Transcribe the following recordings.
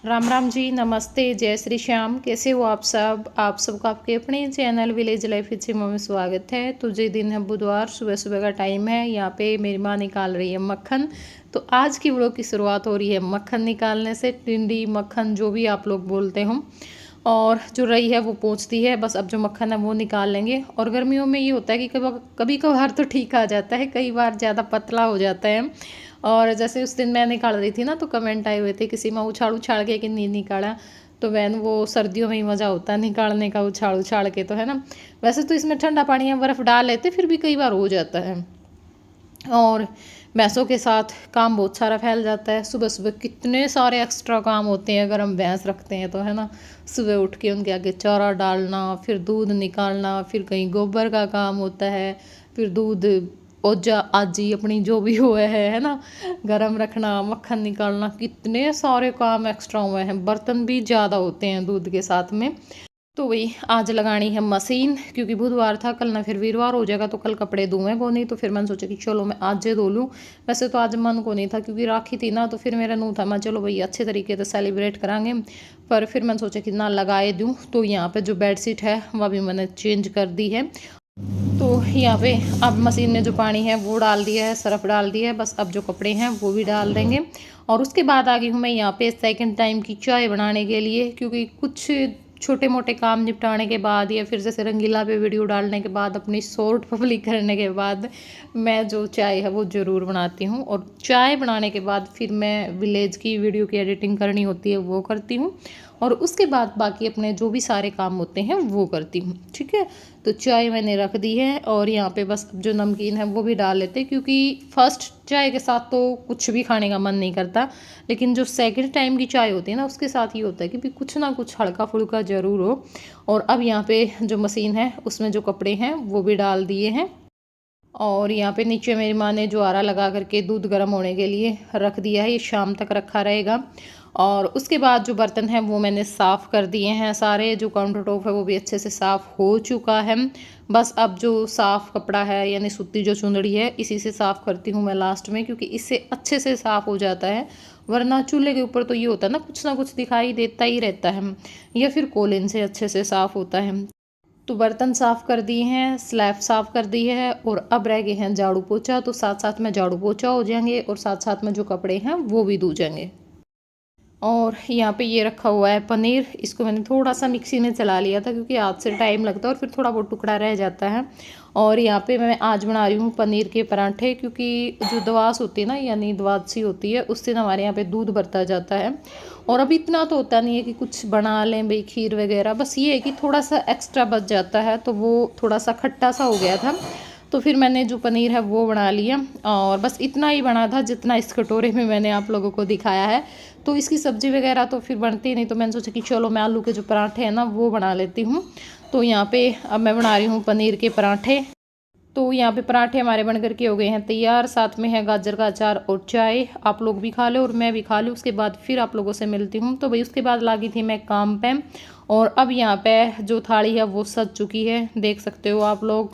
राम राम जी, नमस्ते, जय श्री श्याम। कैसे हो आप सब? आप सबका आपके अपने चैनल विलेज लाइफ इचिमा में स्वागत है। तो ये दिन है बुधवार, सुबह सुबह का टाइम है। यहाँ पे मेरी माँ निकाल रही है मक्खन। तो आज की वीडियो की शुरुआत हो रही है मक्खन निकालने से। टिंडी मक्खन जो भी आप लोग बोलते हो, और जो रही है वो पोंछती है। बस अब जो मक्खन है वो निकाल लेंगे। और गर्मियों में ये होता है कि कभी कभार तो ठीक आ जाता है, कई बार ज़्यादा पतला हो जाता है। और जैसे उस दिन मैं निकाल रही थी ना, तो कमेंट आए हुए थे किसी में उछाड़ उछाड़ के कि नहीं निकाला। तो वैन वो सर्दियों में ही मज़ा होता है निकालने का, उछाड़ उछाड़ के, तो है ना। वैसे तो इसमें ठंडा पानी या बर्फ़ डाल लेते, फिर भी कई बार हो जाता है। और भैंसों के साथ काम बहुत सारा फैल जाता है। सुबह सुबह कितने सारे एक्स्ट्रा काम होते हैं अगर हम भैंस रखते हैं तो, है ना। सुबह उठ के उनके आगे चारा डालना, फिर दूध निकालना, फिर कहीं गोबर का काम होता है, फिर दूध ओजा आजी अपनी जो भी हुआ है ना, गरम रखना, मक्खन निकालना, कितने सारे काम एक्स्ट्रा हुए हैं। बर्तन भी ज़्यादा होते हैं दूध के साथ में। तो वही आज लगानी है मशीन, क्योंकि बुधवार था, कल ना फिर वीरवार हो जाएगा, तो कल कपड़े धोए को नहीं। तो फिर मैंने सोचा कि चलो मैं आज ही धो लूँ। वैसे तो आज मन को नहीं था क्योंकि राखी थी ना, तो फिर मेरा नूह था, मैं चलो भाई अच्छे तरीके से सेलिब्रेट करांगे। पर फिर मैंने सोचा कि ना लगाए दूँ। तो यहाँ पे जो बेडशीट है वह भी मैंने चेंज कर दी है। तो यहाँ पे अब मशीन में जो पानी है वो डाल दिया है, सरफ डाल दिया है। बस अब जो कपड़े हैं वो भी डाल देंगे। और उसके बाद आ गई हूँ मैं यहाँ पे सेकंड टाइम की चाय बनाने के लिए, क्योंकि कुछ छोटे मोटे काम निपटाने के बाद, या फिर जैसे रंगीला पे वीडियो डालने के बाद, अपनी शॉर्ट पब्लिक करने के बाद, मैं जो चाय है वो ज़रूर बनाती हूँ। और चाय बनाने के बाद फिर मैं विलेज की वीडियो की एडिटिंग करनी होती है वो करती हूँ। और उसके बाद बाकी अपने जो भी सारे काम होते हैं वो करती हूँ। ठीक है, तो चाय मैंने रख दी है। और यहाँ पे बस जो नमकीन है वो भी डाल लेते, क्योंकि फर्स्ट चाय के साथ तो कुछ भी खाने का मन नहीं करता, लेकिन जो सेकंड टाइम की चाय होती है ना, उसके साथ ये होता है कि भी कुछ ना कुछ हल्का फुल्का ज़रूर हो। और अब यहाँ पे जो मशीन है उसमें जो कपड़े हैं वो भी डाल दिए हैं। और यहाँ पे नीचे मेरी माँ ने ज्वारा लगा करके दूध गर्म होने के लिए रख दिया है, ये शाम तक रखा रहेगा। और उसके बाद जो बर्तन हैं वो मैंने साफ़ कर दिए हैं सारे। जो काउंटर टॉप है वो भी अच्छे से साफ़ हो चुका है। बस अब जो साफ़ कपड़ा है, यानी सूती जो चुंदड़ी है, इसी से साफ़ करती हूँ मैं लास्ट में, क्योंकि इससे अच्छे से साफ़ हो जाता है। वरना चूल्हे के ऊपर तो ये होता है ना कुछ दिखाई देता ही रहता है, या फिर कोलिन से अच्छे से साफ़ होता है। तो बर्तन साफ़ कर दिए हैं, स्लैब साफ़ कर दी है, और अब रह गए हैं झाड़ू पोछा। तो साथ साथ में झाड़ू पोछा हो जाएंगे और साथ साथ में जो कपड़े हैं वो भी धो जाएंगे। और यहाँ पे ये रखा हुआ है पनीर। इसको मैंने थोड़ा सा मिक्सी में चला लिया था, क्योंकि हाथ से टाइम लगता है और फिर थोड़ा बहुत टुकड़ा रह जाता है। और यहाँ पे मैं आज बना रही हूँ पनीर के पराठे, क्योंकि जो दवास होती है ना, यानी द्वादशी होती है, उस दिन हमारे यहाँ पे दूध बरता जाता है। और अब इतना तो होता नहीं है कि कुछ बना लें भाई, खीर वगैरह। बस ये है कि थोड़ा सा एक्स्ट्रा बच जाता है, तो वो थोड़ा सा खट्टा सा हो गया था। तो फिर मैंने जो पनीर है वो बना लिया। और बस इतना ही बना था जितना इस कटोरे में मैंने आप लोगों को दिखाया है। तो इसकी सब्ज़ी वगैरह तो फिर बनती नहीं, तो मैंने सोचा कि चलो मैं आलू के जो पराठे हैं ना वो बना लेती हूँ। तो यहाँ पे अब मैं बना रही हूँ पनीर के पराठे। तो यहाँ पे पराठे हमारे बन करके हो गए हैं तैयार। साथ में है गाजर का अचार और चाय। आप लोग भी खा लो और मैं भी खा लूँ, उसके बाद फिर आप लोगों से मिलती हूँ। तो भाई उसके बाद लगी थी मैं काम पे। और अब यहाँ पे जो थाली है वो सज चुकी है, देख सकते हो आप लोग।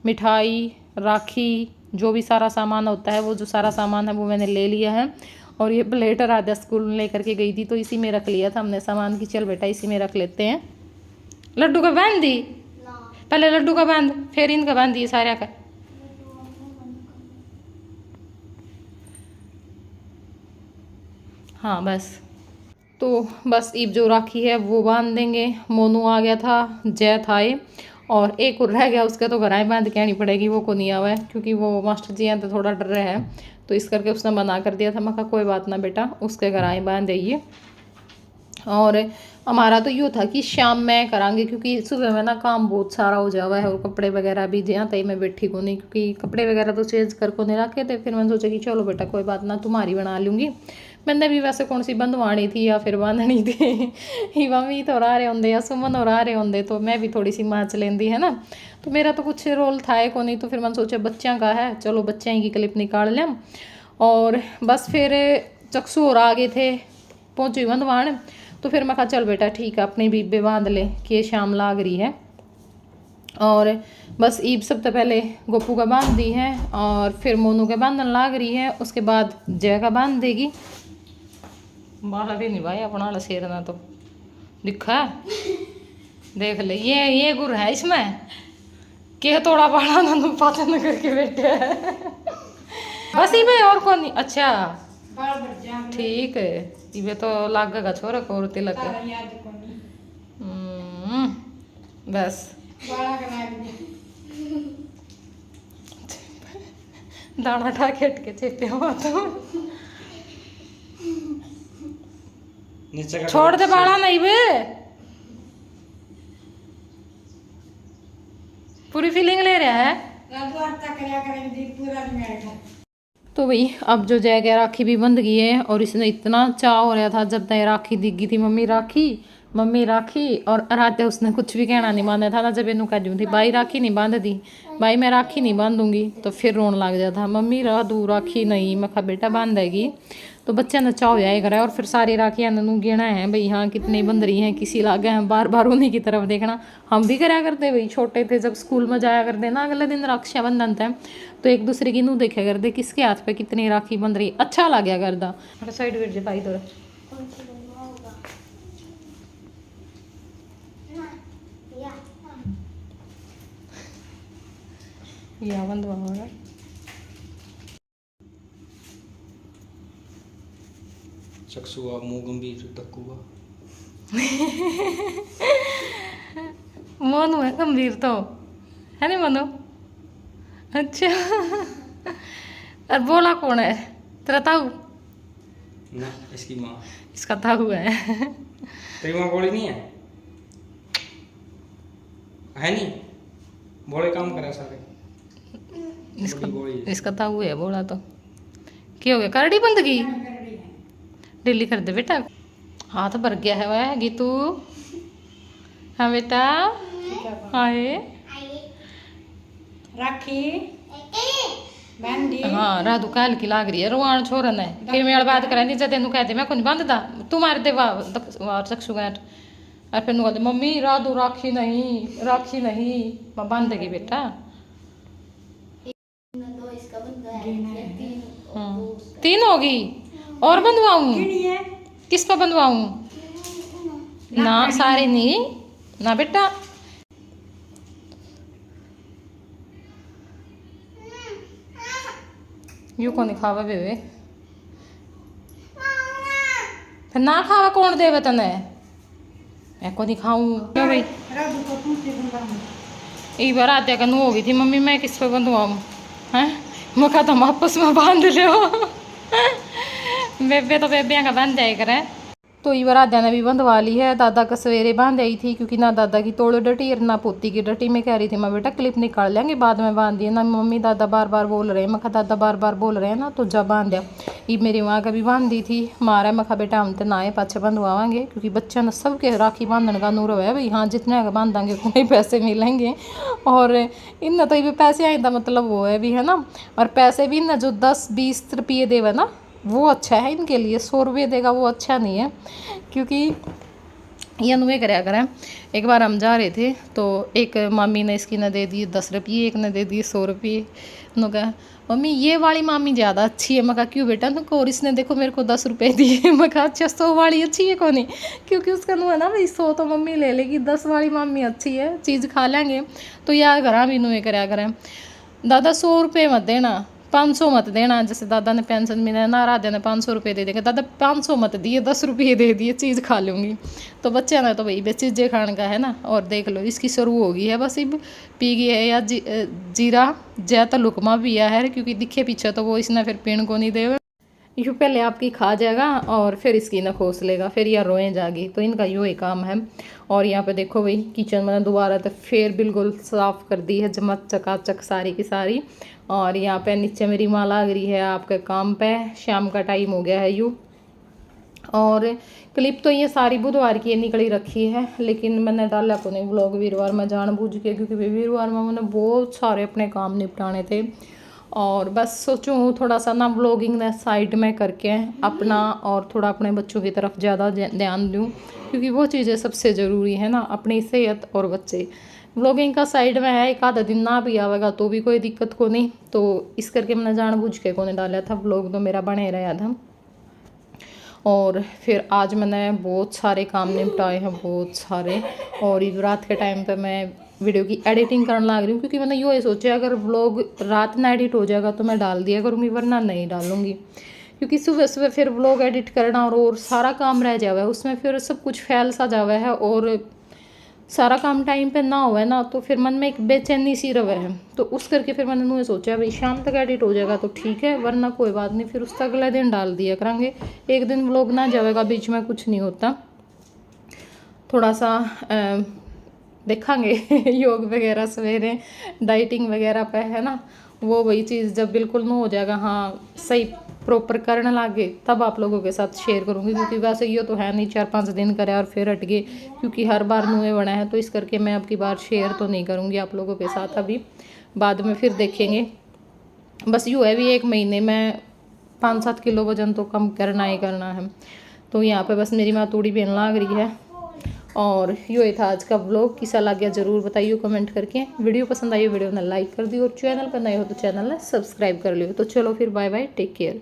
मिठाई, राखी, जो भी सारा सामान होता है, वो जो सारा सामान है वो मैंने ले लिया है। और ये प्लेट राधा स्कूल में लेकर के गई थी, तो इसी में रख लिया था हमने सामान की, चल बेटा इसी में रख लेते हैं। लड्डू का बांध दी, पहले लड्डू का बांध, फिर इनका बांध दिए सारे का। हाँ बस। तो बस ईब जो राखी है वो बांध देंगे। मोनू आ गया था, जय था ये, और एक और रह गया, उसका तो घराएँ बांध के आनी पड़ेगी, वो को नहीं आवा है, क्योंकि वो मास्टर जी हैं तो थोड़ा डर रहे हैं। तो इस करके उसने मना कर दिया था। मैं कहा कोई बात ना बेटा, उसके घराएँ बांध देइए। और हमारा तो यूँ था कि शाम में करांगे, क्योंकि सुबह में ना काम बहुत सारा हो जावा है, और कपड़े वगैरह भी जहाँ तक मैं बैठी को नहीं, क्योंकि कपड़े वगैरह तो चेंज कर को नहीं रखे थे। फिर मैंने सोचा कि चलो बेटा कोई बात ना, तुम्हारी बना लूँगी। मैंने भी वैसे कौन सी बंधवानी थी या फिर बांधनी थी, ही मम्मी तो रहा रहे होंगे या सुमन और आ रहे होंगे, तो मैं भी थोड़ी सी माच लेंदी है ना। तो मेरा तो कुछ रोल था को नहीं, तो फिर मैंने सोचा बच्चों का है, चलो बच्चे की क्लिप निकाल लें। और बस फिर चक्सू और आ गए थे, पहुँची बंधवान। तो फिर मैं कहा चल बेटा ठीक है, अपनी बीबे बांध ले कि ये शाम लाग रही है। और बस ईब सबसे पहले गोपू का बांध दी है, और फिर मोनू के बांधन लाग रही है, उसके बाद जय का बांध देगी। बाला भी नहीं भाई अपना वाला शेरना तो दिखा देख ले ये गुर है इसमें के थोड़ा बड़ा ना पाचन करके बैठे है बस ही भाई और कौन नहीं अच्छा ठीक है इवे तो लागेगा छोरा को तिलक बस दाना ठा के हट के चेपे हुआ तो छोड़ दे बाड़ा नहीं बे पूरी फीलिंग ले रहा है तो भाई अब जो जगह राखी भी बंध गई है और इसने इतना चाह हो रहा था जब तक राखी दिख गई थी मम्मी राखी और रात उसने कुछ भी कहना नहीं माना था ना जब इनू कह थी भाई राखी नहीं बांध दी भाई मैं राखी नहीं बांधूंगी तो फिर रोन लग जाता मम्मी दू राखी नहीं मैं कहा बेटा बांधेगी तो बच्चे ने चाह जाया करे और फिर सारी राखियाँ गिना है भाई हाँ कितनी बंध रही हैं किसी लागे हैं बार बार उन्हीं की तरफ देखना हम भी कराया करते भाई छोटे थे जब स्कूल में जाया करते ना अगले दिन रक्षाबंधन था तो एक दूसरे की नू देखा करते किसके हाथ पे कितनी राखी बंध रही अच्छा लग गया करदा साइड वेट भाई तो या बंधवा चक्षुआ मुंह गंभीर तकुआ मनु है गंभीर तो है नहीं मनु अच्छा और बोला कौन है तेरा ताऊ ना इसकी माँ इसका ताऊ है तेरी माँ बोली नहीं है नहीं बोले काम करे सारे इसका ताऊ है बोला तो क्या हो गया करड़ी बंद की डेली कर दे बेटा हाथ भर गया है वह गीतू हाँ बेटा आए राखी बंदी हाँ राधु काल की लाग रही है रोआन छोरन है फिर मेल बात करा नहीं जब तेन कहते मैं कोई बांधता तू मार दे वाह चक्षु गांठ और फिर कहते मम्मी राधु राखी नहीं मैं बांधेगी बेटा तीन होगी और बंधवाऊं किस पर बंधवाऊं ना सारे नहीं ना बेटा यू को नहीं खावा बेबे फिर ना खावा कौन देवे तने मैं को नहीं खाऊं क्यों भाई एक बार आद्या का नू हो गई थी मम्मी मैं किस पे बंधवाऊं हैं मैं कहा तुम आपस में बांध लो बेबे तो बेबियाँ का बांध जाए करे तो ये बार आद्या ने भी बंधवा ली है दादा का सवेरे बांध आई थी क्योंकि ना दादा की तोड़ डटी और ना पोती की डटी में कह रही थी मैं बेटा क्लिप निकाल लेंगे बाद में बांध दिए ना मम्मी दादा बार बार बोल रहे हैं मैं दादा बार बार बोल रहे हैं ना तो जब बांध दिया ये मेरी माँ का भी बांध दी थी मारा मैं बेटा हम तो ना आए पाछे बंधवाएंगे क्योंकि बच्चा ने सबके राखी बांधने का नूर है भाई हाँ जितने का बांधांगे कोई पैसे मिलेंगे और इन तो ये पैसे आए था मतलब वो है भी है ना और पैसे भी इन जो 10-20 रुपये देवे ना वो अच्छा है इनके लिए 100 रुपये देगा वो अच्छा नहीं है क्योंकि ये अनुवे कराया करें एक बार हम जा रहे थे तो एक मामी ने इसकी ने दे दिए 10 रुपये एक ने दे दिए 100 रुपये उन्होंने कहा मम्मी ये वाली मामी ज़्यादा अच्छी है मैं कहा क्यों बेटा तो और इसने देखो मेरे को 10 रुपये दिए मैं कहा अच्छा 100 वाली अच्छी है कौन क्योंकि उसका नु है ना भाई 100 तो मम्मी ले लेगी 10 वाली मामी अच्छी है चीज़ खा लेंगे तो यार घर भी नुए कराया करें दादा 100 रुपये मत देना 500 मत देना जैसे दादा ने पेंशन मिला ना राजा ने 500 रुपये दे देगा दादा 500 मत दिए 10 रुपये दे दिए चीज़ खा लूँगी तो बच्चे ने तो भाई बे चीज़ें खाने का है ना और देख लो इसकी शुरू हो गई है बस अब पी गई है या जीरा ज़्यादा लुकमा भी है क्योंकि दिखे पीछे तो वो इसने फिर पीण को नहीं देगा यूँ पहले आपकी खा जाएगा और फिर इसकी ना खोस लेगा फिर यह रोए जाएगी तो इनका यूँ ही काम है और यहाँ पे देखो भाई किचन मैंने दोबारा तो फिर बिल्कुल साफ़ कर दी है चमक चकाचक सारी की सारी और यहाँ पे नीचे मेरी माँ लग रही है आपके काम पे शाम का टाइम हो गया है यूँ और क्लिप तो ये सारी बुधवार की निकली रखी है लेकिन मैंने डाला को नहीं व्लॉग वीरवार में जानबूझ के क्योंकि वीरवार में मैंने बहुत सारे अपने काम निपटाने थे और बस सोचूँ थोड़ा सा ना व्लॉगिंग ने साइड में करके अपना और थोड़ा अपने बच्चों की तरफ ज़्यादा ध्यान दूँ क्योंकि वो चीज़ें सबसे ज़रूरी है ना अपनी सेहत और बच्चे व्लॉगिंग का साइड में है एक आधा दिन ना भी आवेगा तो भी कोई दिक्कत को नहीं तो इस करके मैंने जानबूझ के को नहीं डाला था व्लॉग तो मेरा बने रहा था और फिर आज मैंने बहुत सारे काम निपटाए हैं, बहुत सारे। और ये रात के टाइम पे मैं वीडियो की एडिटिंग करने लग रही हूँ, क्योंकि मैंने ये सोचा अगर व्लॉग रात में एडिट हो जाएगा तो मैं डाल दिया करूँगी, वरना नहीं डालूँगी। क्योंकि सुबह सुबह फिर व्लॉग एडिट करना और सारा काम रह जावा है उसमें, फिर सब कुछ फैल सा जावा है और सारा काम टाइम पे ना हुआ है ना, तो फिर मन में एक बेचैनी सी रवे है। तो उस करके फिर मैंने उन्हें सोचा भाई शाम तक एडिट हो जाएगा तो ठीक है, वरना कोई बात नहीं, फिर उसका अगले दिन डाल दिया करेंगे। एक दिन व्लॉग ना जाएगा, बीच में कुछ नहीं होता। थोड़ा सा देखेंगे योग वगैरह सवेरे, डाइटिंग वगैरह पे है ना, वो वही चीज़ जब बिल्कुल ना हो जाएगा, हाँ सही प्रॉपर करने लगे, तब आप लोगों के साथ शेयर करूँगी। क्योंकि वैसे ये तो है नहीं 4-5 दिन करे और फिर हट गए, क्योंकि हर बार नुए बना है, तो इस करके मैं अब की बार शेयर तो नहीं करूँगी आप लोगों के साथ। अभी बाद में फिर देखेंगे। बस यूँ है भी 1 महीने में 5-7 किलो वजन तो कम करना ही करना है। तो यहाँ पे बस मेरी माँ तूड़ी पहन लग रही है। और ये था आज का व्लॉग, कैसा लग गया ज़रूर बताइए कमेंट करके। वीडियो पसंद आई हो वीडियो ने लाइक कर दियो, और चैनल पर नए हो तो चैनल ने सब्सक्राइब कर लियो। तो चलो फिर बाय बाय, टेक केयर।